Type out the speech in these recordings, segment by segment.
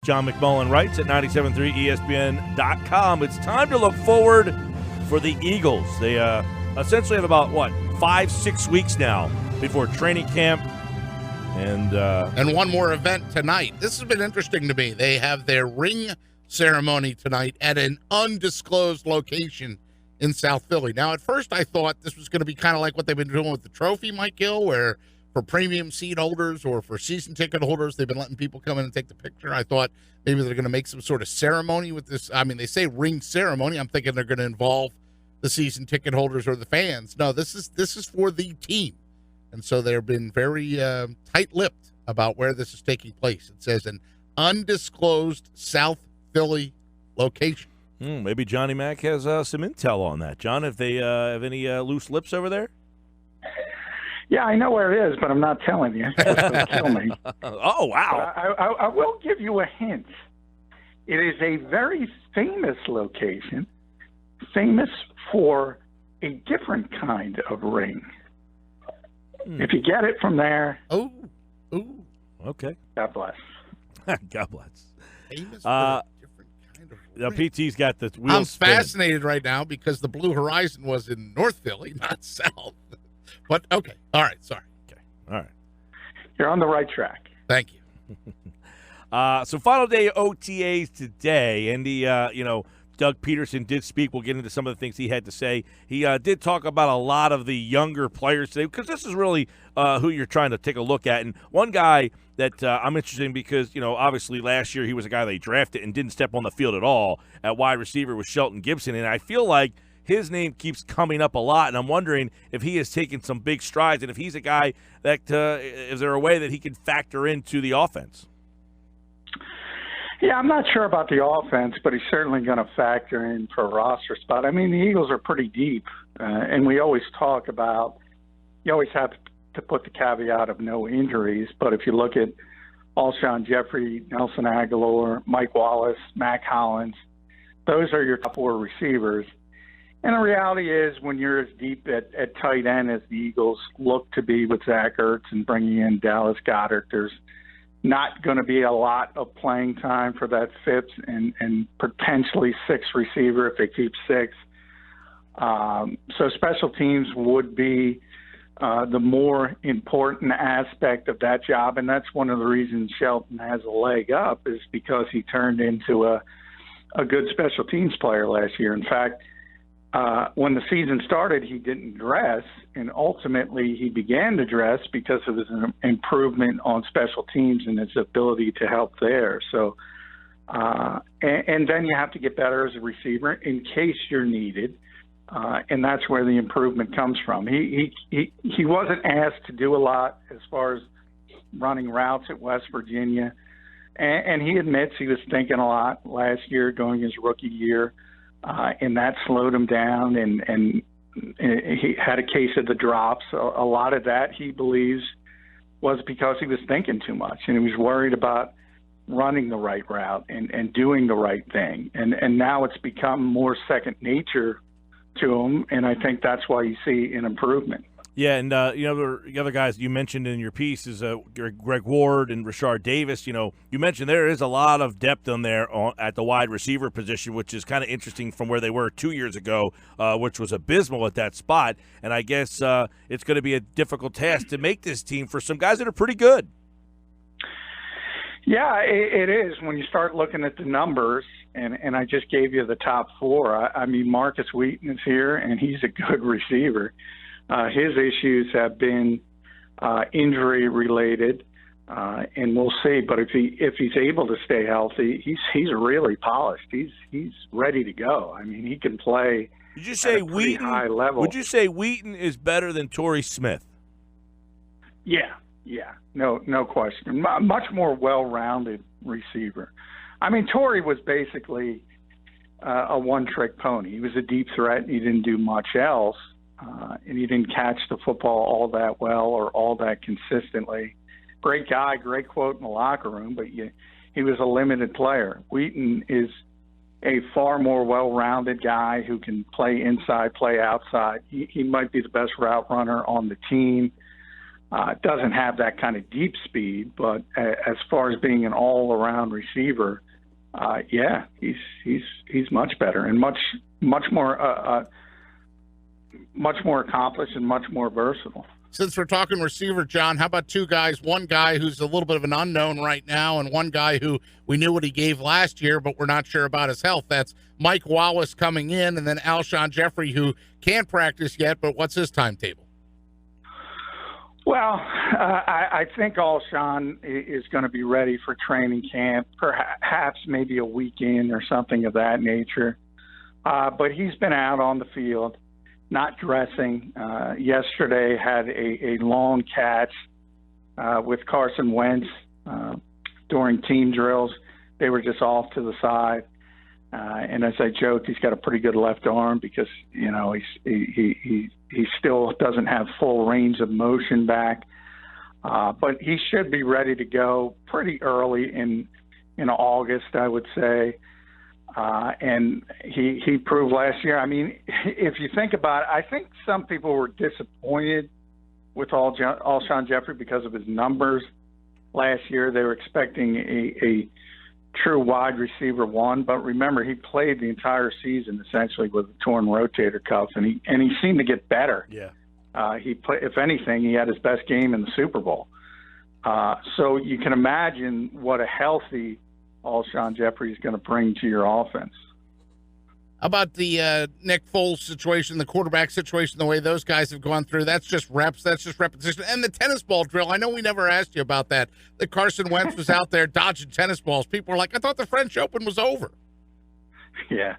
John McMullen writes at 973ESPN.com. It's time to look forward for the Eagles. They essentially have about, 5-6 weeks now before training camp. And one more event tonight. This has been interesting to me. They have their ring ceremony tonight at an undisclosed location in South Philly. Now, at first I thought this was going to be kind of like what they've been doing with the trophy, Mike Gill, where for premium seat holders or for season ticket holders, they've been letting people come in and take the picture. I thought maybe they're going to make some sort of ceremony with this. I mean, they say ring ceremony. I'm thinking they're going to involve the season ticket holders or the fans. No, this is for the team. And so they've been very tight-lipped about where this is taking place. It says an undisclosed South Philly location. Maybe Johnny Mac has some intel on that. John, if they have any loose lips over there? Yeah, I know where it is, but I'm not telling you. It'll kill me. Oh, wow. I will give you a hint. It is a very famous location, famous for a different kind of ring. If you get it from there, okay. God bless. God bless. Famous for a different kind of ring. PT's got the wheels I'm spinning. fascinated right now because the Blue Horizon was in North Philly, not South. But, okay. All right. Sorry. Okay. All right. You're on the right track. Thank you. So final day OTAs today, and Doug Peterson did speak. We'll get into some of the things he had to say. He did talk about a lot of the younger players today because this is really who you're trying to take a look at. And one guy that I'm interested in because, obviously last year he was a guy they drafted and didn't step on the field at all at wide receiver was Shelton Gibson. And I feel like his name keeps coming up a lot, and I'm wondering if he has taken some big strides and if he's a guy that is there a way that he can factor into the offense? Yeah, I'm not sure about the offense, but he's certainly going to factor in for a roster spot. I mean, the Eagles are pretty deep, and we always talk about you always have to put the caveat of no injuries, but if you look at Alshon Jeffrey, Nelson Aguilar, Mike Wallace, Mac Hollins, those are your top four receivers. And the reality is when you're as deep at tight end as the Eagles look to be with Zach Ertz and bringing in Dallas Goedert, there's not going to be a lot of playing time for that fifth and potentially sixth receiver if they keep six. So special teams would be the more important aspect of that job, and that's one of the reasons Shelton has a leg up is because he turned into a good special teams player last year. In fact, when the season started, he didn't dress, and ultimately he began to dress because of his improvement on special teams and his ability to help there. So, and then you have to get better as a receiver in case you're needed, and that's where the improvement comes from. He wasn't asked to do a lot as far as running routes at West Virginia, and he admits he was thinking a lot last year during his rookie year. And that slowed him down, and he had a case of the drops. A lot of that, he believes, was because he was thinking too much, and he was worried about running the right route and doing the right thing. And now it's become more second nature to him, and I think that's why you see an improvement. Yeah, and the other guys you mentioned in your piece is Greg Ward and Rashard Davis. You mentioned there is a lot of depth on there at the wide receiver position, which is kind of interesting from where they were 2 years ago, which was abysmal at that spot. And I guess it's going to be a difficult task to make this team for some guys that are pretty good. Yeah, it is when you start looking at the numbers, and I just gave you the top four. I mean, Marcus Wheaton is here, and he's a good receiver. His issues have been injury related, and we'll see. But if he's able to stay healthy, he's really polished. He's ready to go. I mean, he can play. Did you say Wheaton? High level. Would you say Wheaton is better than Torrey Smith? Yeah, no question. Much more well-rounded receiver. I mean, Torrey was basically a one-trick pony. He was a deep threat, and he didn't do much else. And he didn't catch the football all that well or all that consistently. Great guy, great quote in the locker room, but he was a limited player. Wheaton is a far more well-rounded guy who can play inside, play outside. He might be the best route runner on the team. Doesn't have that kind of deep speed, but as far as being an all-around receiver, yeah, he's much better and much more accomplished and much more versatile. Since we're talking receiver, John, how about two guys? One guy who's a little bit of an unknown right now, and one guy who we knew what he gave last year, but we're not sure about his health. That's Mike Wallace coming in, and then Alshon Jeffrey, who can't practice yet, but what's his timetable? Well, I think Alshon is going to be ready for training camp, perhaps maybe a weekend or something of that nature. But he's been out on the field, not dressing. Yesterday had a long catch with Carson Wentz during team drills. They were just off to the side. And as I joked, he's got a pretty good left arm because, you know, he still doesn't have full range of motion back. But he should be ready to go pretty early in August, I would say. And he proved last year. I mean, if you think about it, I think some people were disappointed with Alshon Jeffrey because of his numbers last year. They were expecting a true wide receiver one, but remember, he played the entire season essentially with a torn rotator cuff, and he seemed to get better. Yeah. If anything, he had his best game in the Super Bowl. So you can imagine what a healthy Alshon Jeffrey is going to bring to your offense. How about the Nick Foles situation, the quarterback situation, the way those guys have gone through? That's just reps. That's just repetition. And the tennis ball drill. I know we never asked you about that. The Carson Wentz was out there dodging tennis balls. People were like, I thought the French Open was over. Yeah.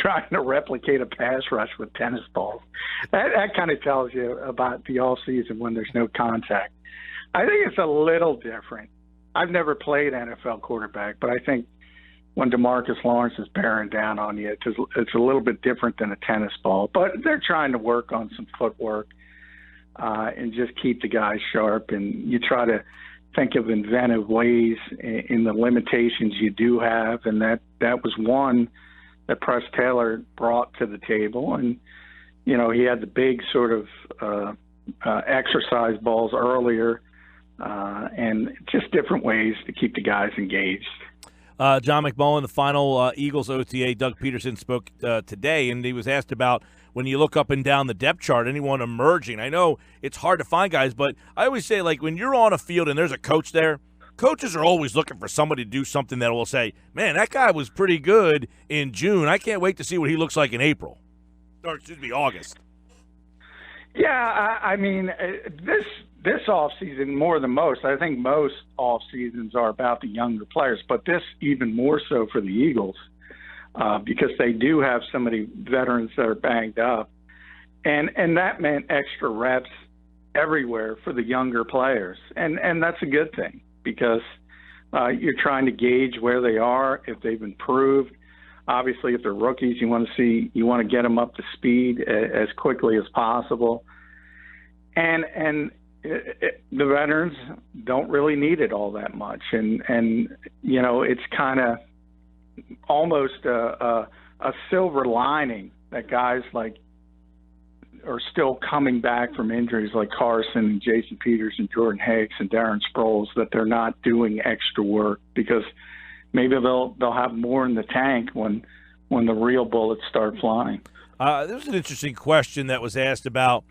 Trying to replicate a pass rush with tennis balls. That kind of tells you about the all season when there's no contact. I think it's a little different. I've never played NFL quarterback, but I think when DeMarcus Lawrence is bearing down on you, it's a little bit different than a tennis ball. But they're trying to work on some footwork and just keep the guys sharp. And you try to think of inventive ways in the limitations you do have, and that was one that Press Taylor brought to the table. And, you know, he had the big sort of exercise balls earlier and just different ways to keep the guys engaged. John McMullen, the final Eagles OTA, Doug Peterson spoke today, and he was asked about when you look up and down the depth chart, anyone emerging. I know it's hard to find guys, but I always say, like, when you're on a field and there's a coach there, coaches are always looking for somebody to do something that will say, man, that guy was pretty good in June. I can't wait to see what he looks like in April. Or, excuse me, August. Yeah, I mean, this offseason, more than most, I think most off seasons are about the younger players, but this even more so for the Eagles because they do have so many veterans that are banged up. And that meant extra reps everywhere for the younger players. And that's a good thing because you're trying to gauge where they are, if they've improved. Obviously, if they're rookies, you want to get them up to speed as quickly as possible. And the veterans don't really need it all that much. And you know, it's kind of almost a silver lining that guys like are still coming back from injuries like Carson and Jason Peters and Jordan Hicks and Darren Sproles, that they're not doing extra work because maybe they'll have more in the tank when the real bullets start flying. There's an interesting question that was asked about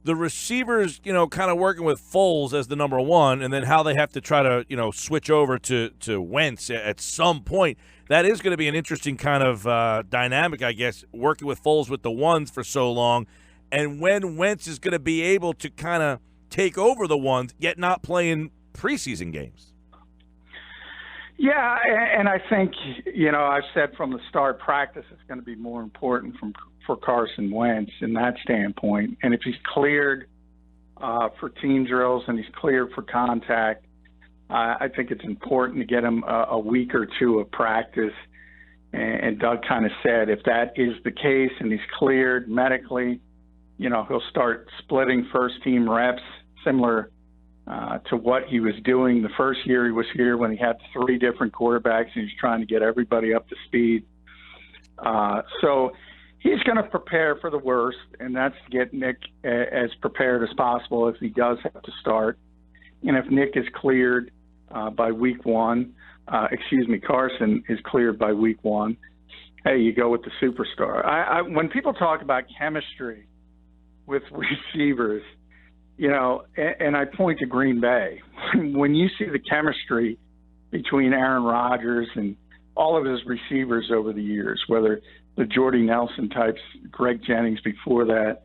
the receivers, you know, kind of working with Foles as the number one, and then how they have to try to, you know, switch over to Wentz at some point. That is going to be an interesting kind of dynamic, I guess, working with Foles with the ones for so long, and when Wentz is going to be able to kind of take over the ones, yet not playing preseason games. Yeah, and I think, you know, I've said from the start, practice is going to be more important for Carson Wentz in that standpoint. And if he's cleared for team drills and he's cleared for contact, I think it's important to get him a week or two of practice. And Doug kind of said if that is the case and he's cleared medically, you know, he'll start splitting first-team reps, similar to what he was doing the first year he was here when he had 3 different quarterbacks and he was trying to get everybody up to speed. So He's going to prepare for the worst, and that's to get Nick as prepared as possible if he does have to start. And if Nick is cleared by week one, Carson is cleared by week one, hey, you go with the superstar. When people talk about chemistry with receivers, and I point to Green Bay, when you see the chemistry between Aaron Rodgers and all of his receivers over the years, whether the Jordy Nelson types, Greg Jennings before that,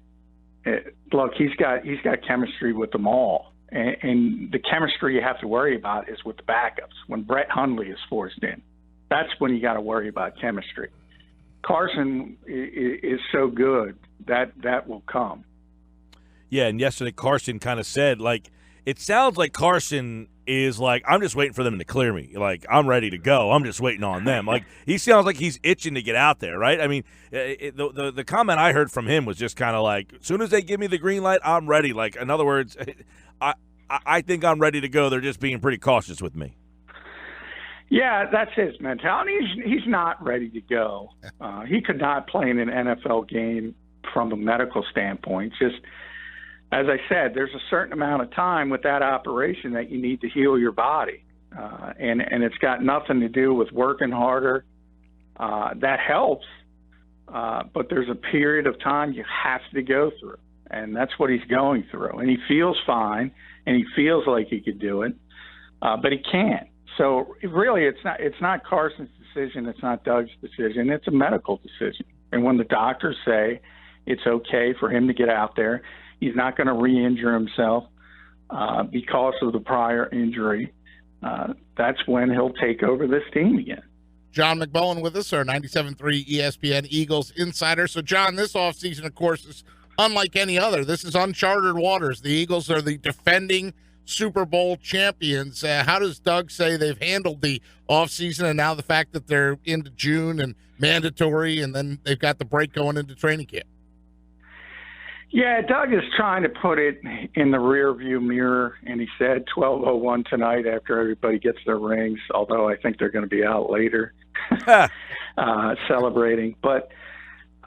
look, he's got chemistry with them all. And the chemistry you have to worry about is with the backups. When Brett Hundley is forced in, that's when you got to worry about chemistry. Carson is so good that will come. Yeah, and yesterday Carson kind of said, it sounds like Carson is I'm just waiting for them to clear me. I'm ready to go. I'm just waiting on them. He sounds like he's itching to get out there, right? I mean, the comment I heard from him was just kind of as soon as they give me the green light, I'm ready. In other words, I think I'm ready to go. They're just being pretty cautious with me. Yeah, that's his mentality. He's not ready to go. He could not play in an NFL game from a medical standpoint. Just as I said, there's a certain amount of time with that operation that you need to heal your body, and it's got nothing to do with working harder. That helps, but there's a period of time you have to go through, and that's what he's going through. And he feels fine, and he feels like he could do it, but he can't. So really, it's not Carson's decision. It's not Doug's decision. It's a medical decision. And when the doctors say it's okay for him to get out there, he's not going to re-injure himself because of the prior injury, that's when he'll take over this team again. John McMullen with us, our 97.3 ESPN Eagles insider. So, John, this offseason, of course, is unlike any other. This is uncharted waters. The Eagles are the defending Super Bowl champions. How does Doug say they've handled the offseason and now the fact that they're into June and mandatory, and then they've got the break going into training camp? Yeah, Doug is trying to put it in the rearview mirror, and he said 12:01 tonight after everybody gets their rings, although I think they're going to be out later celebrating. But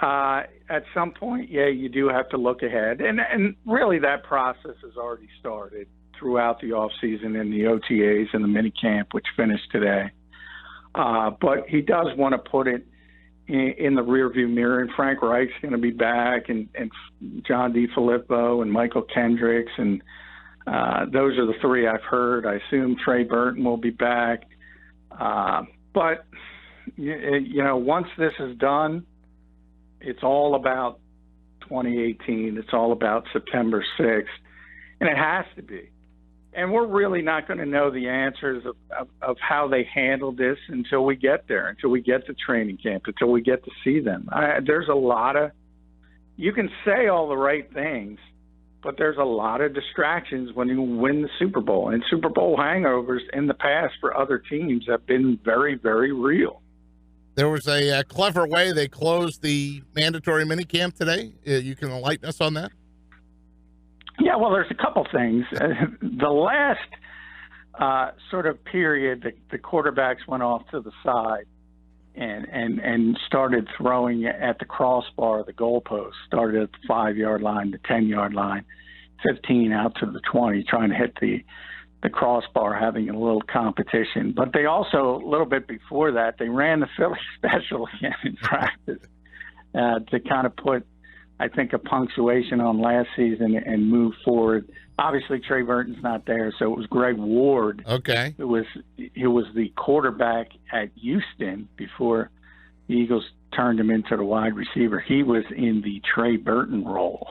at some point, yeah, you do have to look ahead. And really that process has already started throughout the offseason and the OTAs and the mini camp, which finished today. But he does want to put it in the rearview mirror, and Frank Reich's going to be back, and John DeFilippo and Michael Kendricks, and those are the three I've heard. I assume Trey Burton will be back. But, once this is done, it's all about 2018. It's all about September 6th, and it has to be. And we're really not going to know the answers of how they handled this until we get there, until we get to training camp, until we get to see them. There's a lot of – you can say all the right things, but there's a lot of distractions when you win the Super Bowl. And Super Bowl hangovers in the past for other teams have been very, very real. There was a clever way they closed the mandatory minicamp today. You can enlighten us on that? Yeah, well, there's a couple things. The last sort of period, the quarterbacks went off to the side and started throwing at the crossbar, the goalpost, started at the 5-yard line, the 10-yard line, 15 out to the 20, trying to hit the crossbar, having a little competition. But they also, a little bit before that, they ran the Philly special again in practice to kind of put, I think, a punctuation on last season and move forward. Obviously, Trey Burton's not there, so it was Greg Ward. Okay. It was the quarterback at Houston before the Eagles turned him into the wide receiver. He was in the Trey Burton role.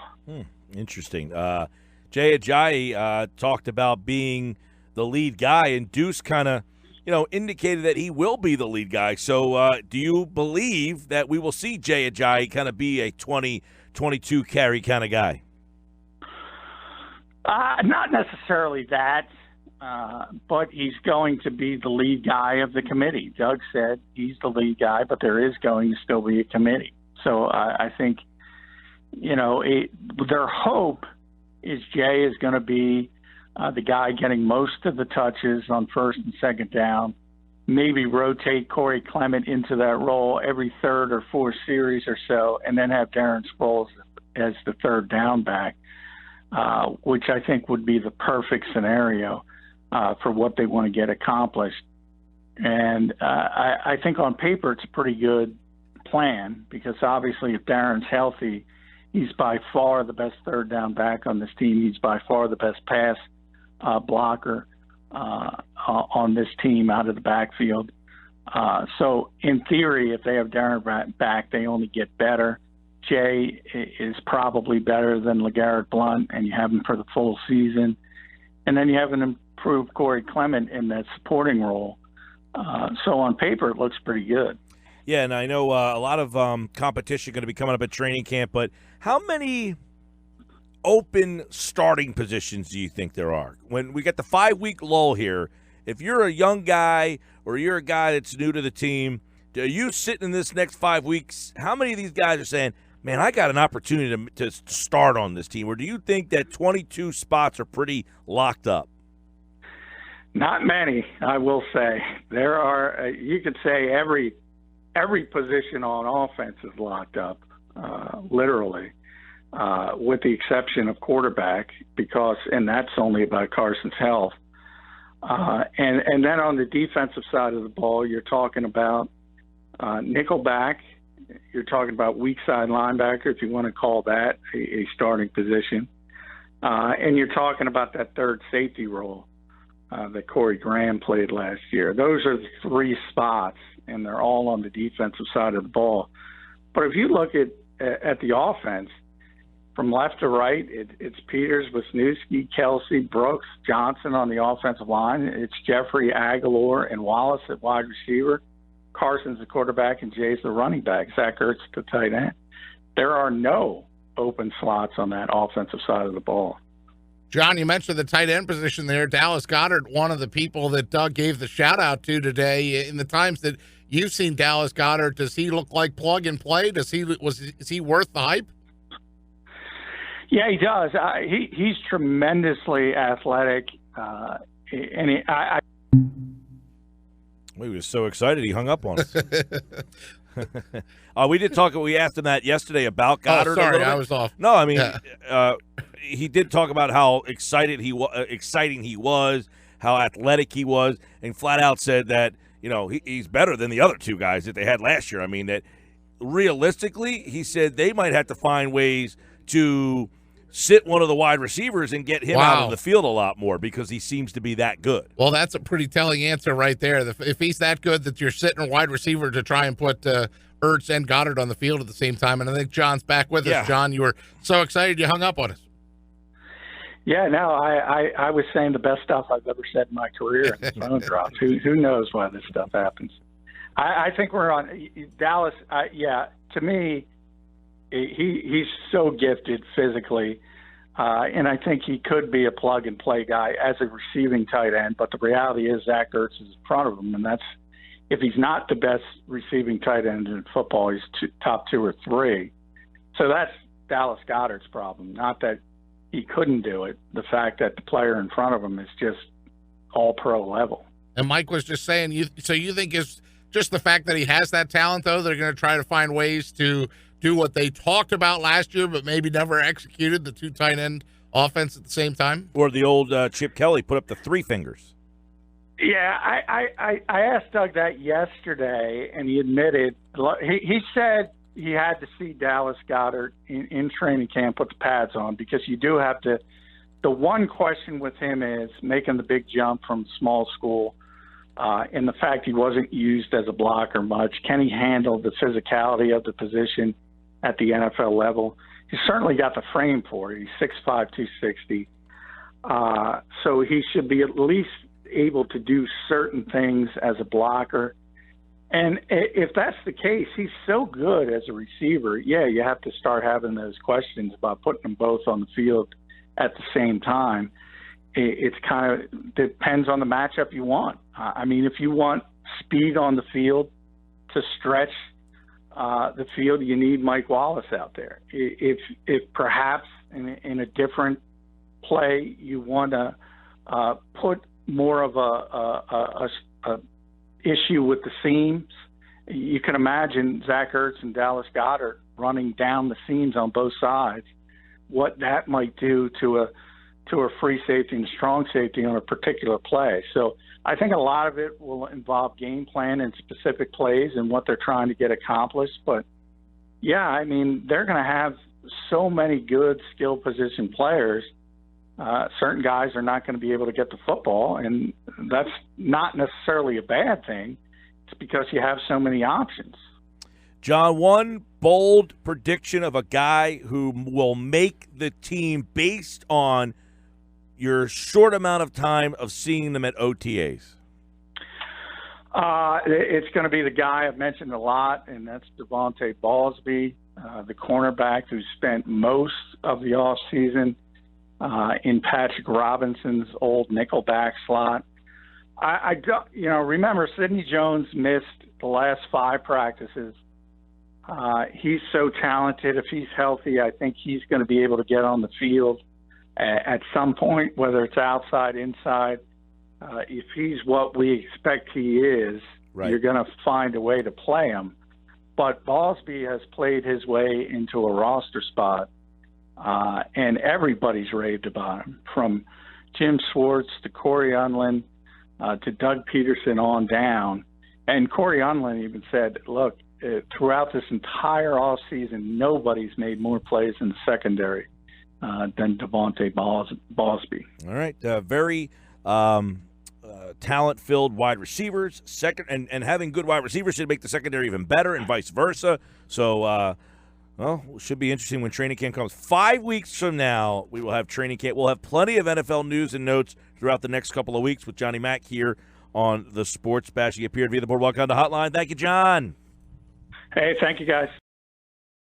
Interesting. Jay Ajayi talked about being the lead guy, and Deuce kind of, indicated that he will be the lead guy. So do you believe that we will see Jay Ajayi kind of be a 22 carry kind of guy? Not necessarily that, but he's going to be the lead guy of the committee. Doug said he's the lead guy, but there is going to still be a committee. So I think, their hope is Jay is going to be the guy getting most of the touches on first and second down, maybe rotate Corey Clement into that role every third or fourth series or so, and then have Darren Sproles as the third down back, which I think would be the perfect scenario for what they want to get accomplished. And I think on paper it's a pretty good plan, because obviously if Darren's healthy, he's by far the best third down back on this team. He's by far the best pass blocker on this team out of the backfield. So in theory, if they have Darren back, they only get better. Jay is probably better than LeGarrette Blount, and you have him for the full season. And then you have an improved Corey Clement in that supporting role. So on paper, it looks pretty good. Yeah, and I know a lot of competition going to be coming up at training camp, but how many open starting positions do you think there are? When we get the 5-week lull here, if you're a young guy or you're a guy that's new to the team, are you sitting in this next 5 weeks, how many of these guys are saying, man, I got an opportunity to start on this team? Or do you think that 22 spots are pretty locked up? Not many, I will say. There are, you could say every position on offense is locked up, literally, with the exception of quarterback, and that's only about Carson's health. And then on the defensive side of the ball, you're talking about nickel back. You're talking about weak side linebacker, if you want to call that a starting position. And you're talking about that third safety role that Corey Graham played last year. Those are the three spots, and they're all on the defensive side of the ball. But if you look at the offense, from left to right, it's Peters, Wisniewski, Kelsey, Brooks, Johnson on the offensive line. It's Jeffrey, Aguilar, and Wallace at wide receiver. Carson's the quarterback, and Jay's the running back. Zach Ertz the tight end. There are no open slots on that offensive side of the ball. John, you mentioned the tight end position there. Dallas Goedert, one of the people that Doug gave the shout-out to today. In the times that you've seen Dallas Goedert, does he look like plug and play? Is he worth the hype? Yeah, he does. He's tremendously athletic, and We were so excited he hung up on us. We did talk. We asked him that yesterday about Goddard. Oh, sorry, I was off. No, I mean, he did talk about how exciting he was, how athletic he was, and flat out said that he's better than the other two guys that they had last year. I mean, that realistically, he said they might have to find ways to sit one of the wide receivers and get him out of the field a lot more, because he seems to be that good. Well, that's a pretty telling answer right there. If he's that good that you're sitting a wide receiver to try and put Ertz and Goddard on the field at the same time. And I think John's back with us. John, you were so excited you hung up on us. Yeah, no, I was saying the best stuff I've ever said in my career, and the phone drops. Who knows why this stuff happens? I think we're on Dallas. To me, he's so gifted physically, and I think he could be a plug-and-play guy as a receiving tight end. But the reality is Zach Ertz is in front of him, and that's if he's not the best receiving tight end in football, he's top 2 or 3. So that's Dallas Goedert's problem, not that he couldn't do it. The fact that the player in front of him is just all-pro level. And Mike was just saying, you think it's just the fact that he has that talent, though, they're going to try to find ways to do what they talked about last year but maybe never executed, the two tight end offense at the same time? Or the old Chip Kelly put up the 3 fingers. Yeah, I asked Doug that yesterday, and he admitted he said he had to see Dallas Goedert in training camp put the pads on, because you do have to. The one question with him is making the big jump from small school, and the fact he wasn't used as a blocker much. Can he handle the physicality of the position at the NFL level? He's certainly got the frame for it. He's 6'5", 260. So he should be at least able to do certain things as a blocker. And if that's the case, he's so good as a receiver. Yeah, you have to start having those questions about putting them both on the field at the same time. It's kind of depends on the matchup you want. I mean, if you want speed on the field to stretch the field, you need Mike Wallace out there. If perhaps in a different play you want to put more of a issue with the seams. You can imagine Zach Ertz and Dallas Goedert running down the seams on both sides, what that might do to a free safety and a strong safety on a particular play. So I think a lot of it will involve game plan and specific plays and what they're trying to get accomplished. But, yeah, I mean, they're going to have so many good skill position players. Certain guys are not going to be able to get the football, and that's not necessarily a bad thing. It's because you have so many options. John, one bold prediction of a guy who will make the team based on your short amount of time of seeing them at OTAs. It's going to be the guy I've mentioned a lot, and that's Devontae Ballsby, the cornerback who spent most of the offseason in Patrick Robinson's old nickelback slot. I don't, remember Sidney Jones missed the last 5 practices. He's so talented. If he's healthy, I think he's going to be able to get on the field at some point, whether it's outside, inside. If he's what we expect he is, right, you're going to find a way to play him. But Ballsby has played his way into a roster spot, and everybody's raved about him, from Jim Schwartz to Corey Unlin to Doug Peterson on down. And Corey Unlin even said, look, throughout this entire offseason, nobody's made more plays in the secondary than Devontae Ballsby. All right. Very talent-filled wide receivers. And having good wide receivers should make the secondary even better, and vice versa. So, it should be interesting when training camp comes. 5 weeks from now, we will have training camp. We'll have plenty of NFL news and notes throughout the next couple of weeks with Johnny Mack here on the Sports Bash. He appeared via the Boardwalk Honda Hotline. Thank you, John. Hey, thank you, guys.